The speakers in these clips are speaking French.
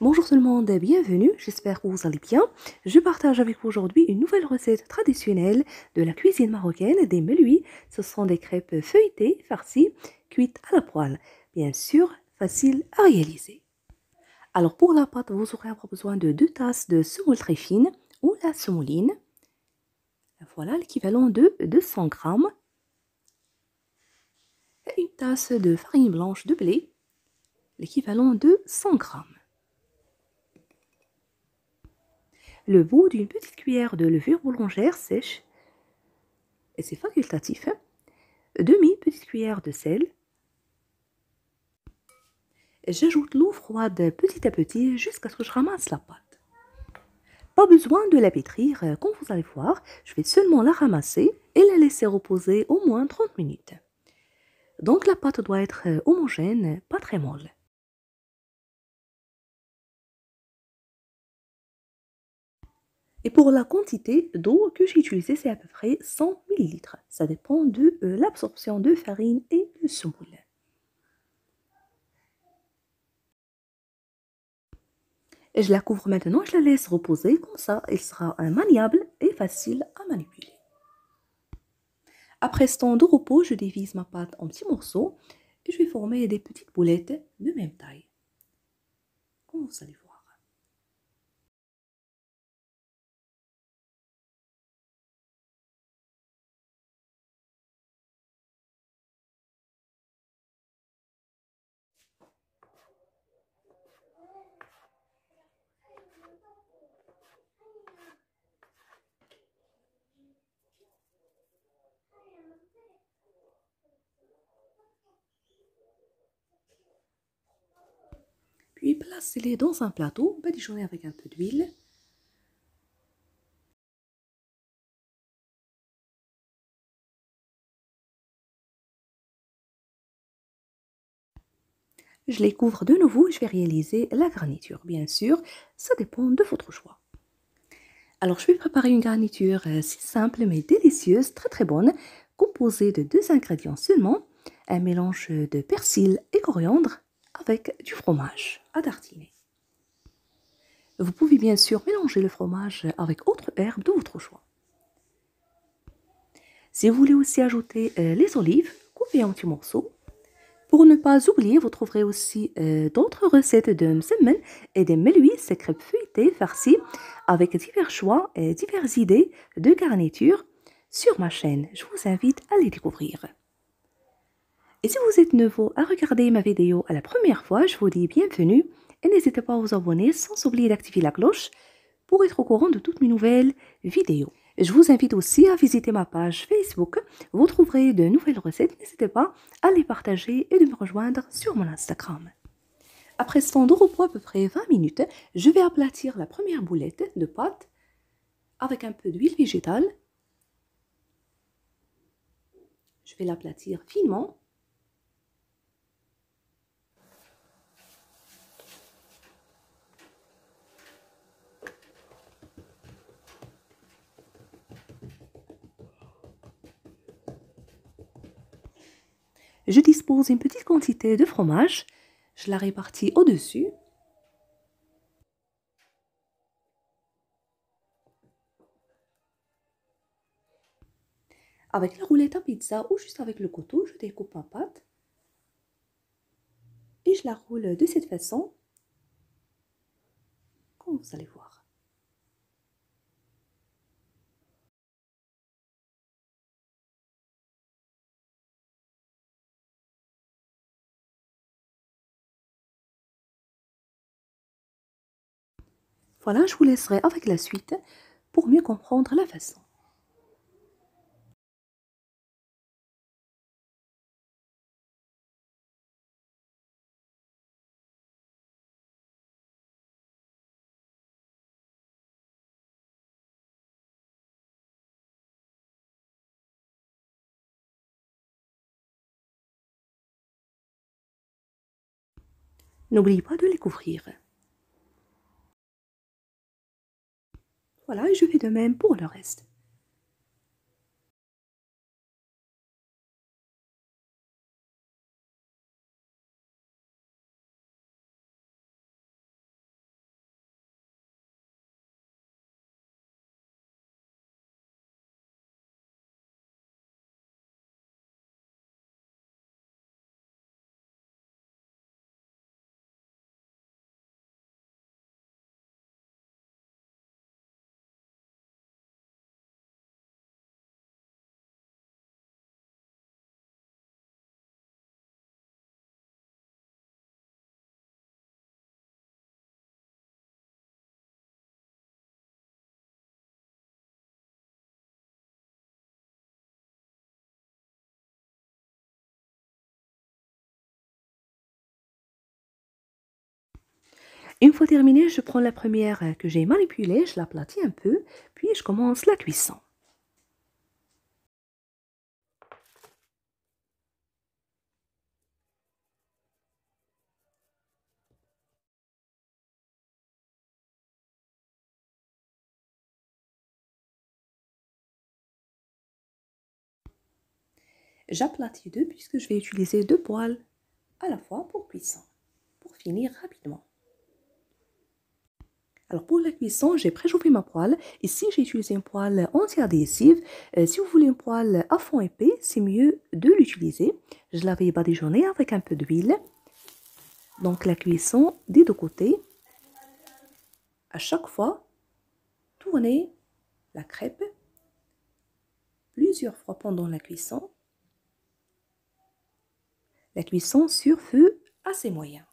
Bonjour tout le monde, bienvenue, j'espère que vous allez bien. Je partage avec vous aujourd'hui une nouvelle recette traditionnelle de la cuisine marocaine des melouis. Ce sont des crêpes feuilletées, farcies, cuites à la poêle. Bien sûr, facile à réaliser. Alors pour la pâte, vous aurez besoin de 2 tasses de semoule très fine ou la semouline. Voilà l'équivalent de 200 grammes. Et une tasse de farine blanche de blé, l'équivalent de 100 grammes. Le bout d'une petite cuillère de levure boulangère sèche, et c'est facultatif, demi-petite cuillère de sel. J'ajoute l'eau froide petit à petit jusqu'à ce que je ramasse la pâte. Pas besoin de la pétrir, comme vous allez voir, je vais seulement la ramasser et la laisser reposer au moins 30 minutes. Donc la pâte doit être homogène, pas très molle. Et pour la quantité d'eau que j'ai utilisée, c'est à peu près 100 ml. Ça dépend de l'absorption de farine et de semoule. Et je la couvre maintenant et je la laisse reposer, comme ça elle sera maniable et facile à manipuler. Après ce temps de repos, je divise ma pâte en petits morceaux et je vais former des petites boulettes de même taille, comme vous allez voir. Puis placez-les dans un plateau, badigeonnez avec un peu d'huile. Je les couvre de nouveau et je vais réaliser la garniture. Bien sûr, ça dépend de votre choix. Alors, je vais préparer une garniture si simple mais délicieuse, très très bonne, composée de 2 ingrédients seulement, un mélange de persil et coriandre avec du fromage à tartiner. Vous pouvez bien sûr mélanger le fromage avec autres herbes de votre choix. Si vous voulez aussi ajouter les olives coupées en petits morceaux, pour ne pas oublier, vous trouverez aussi d'autres recettes de msemen et des melouis, ces crêpes feuilletées farcies avec divers choix et diverses idées de garniture sur ma chaîne. Je vous invite à les découvrir. Et si vous êtes nouveau à regarder ma vidéo à la première fois, je vous dis bienvenue et n'hésitez pas à vous abonner sans oublier d'activer la cloche pour être au courant de toutes mes nouvelles vidéos. Je vous invite aussi à visiter ma page Facebook. Vous trouverez de nouvelles recettes. N'hésitez pas à les partager et de me rejoindre sur mon Instagram. Après ce temps de repos, à peu près 20 minutes, je vais aplatir la première boulette de pâte avec un peu d'huile végétale. Je vais l'aplatir finement. Je dispose d'une petite quantité de fromage. Je la répartis au-dessus. Avec la roulette à pizza ou juste avec le couteau, je découpe ma pâte et je la roule de cette façon, comme vous allez voir. Voilà, je vous laisserai avec la suite pour mieux comprendre la façon. N'oubliez pas de les couvrir. Voilà, et je fais de même pour le reste. Une fois terminée, je prends la première que j'ai manipulée, je l'aplatis un peu, puis je commence la cuisson. J'aplatis deux puisque je vais utiliser deux poêles à la fois pour cuisson, pour finir rapidement. Alors pour la cuisson, j'ai préchauffé ma poêle. Ici, j'ai utilisé une poêle anti-adhésive. Si vous voulez une poêle à fond épais, c'est mieux de l'utiliser. Je l'avais badigeonnée avec un peu d'huile. Donc la cuisson des deux côtés. À chaque fois, tournez la crêpe plusieurs fois pendant la cuisson. La cuisson sur feu assez moyen.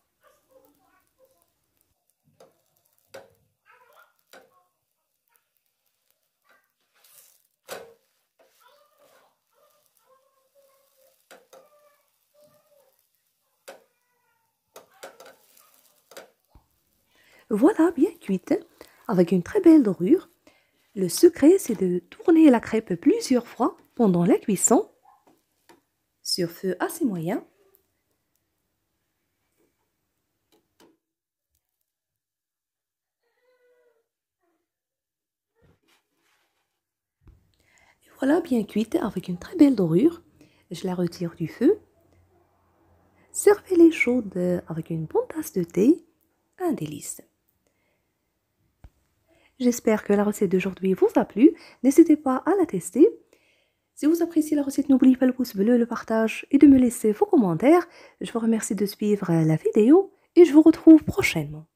Voilà, bien cuite, avec une très belle dorure. Le secret, c'est de tourner la crêpe plusieurs fois pendant la cuisson, sur feu assez moyen. Et voilà, bien cuite, avec une très belle dorure. Je la retire du feu. Servez-les chaudes avec une bonne tasse de thé. Un délice. J'espère que la recette d'aujourd'hui vous a plu. N'hésitez pas à la tester. Si vous appréciez la recette, n'oubliez pas le pouce bleu, le partage et de me laisser vos commentaires. Je vous remercie de suivre la vidéo et je vous retrouve prochainement.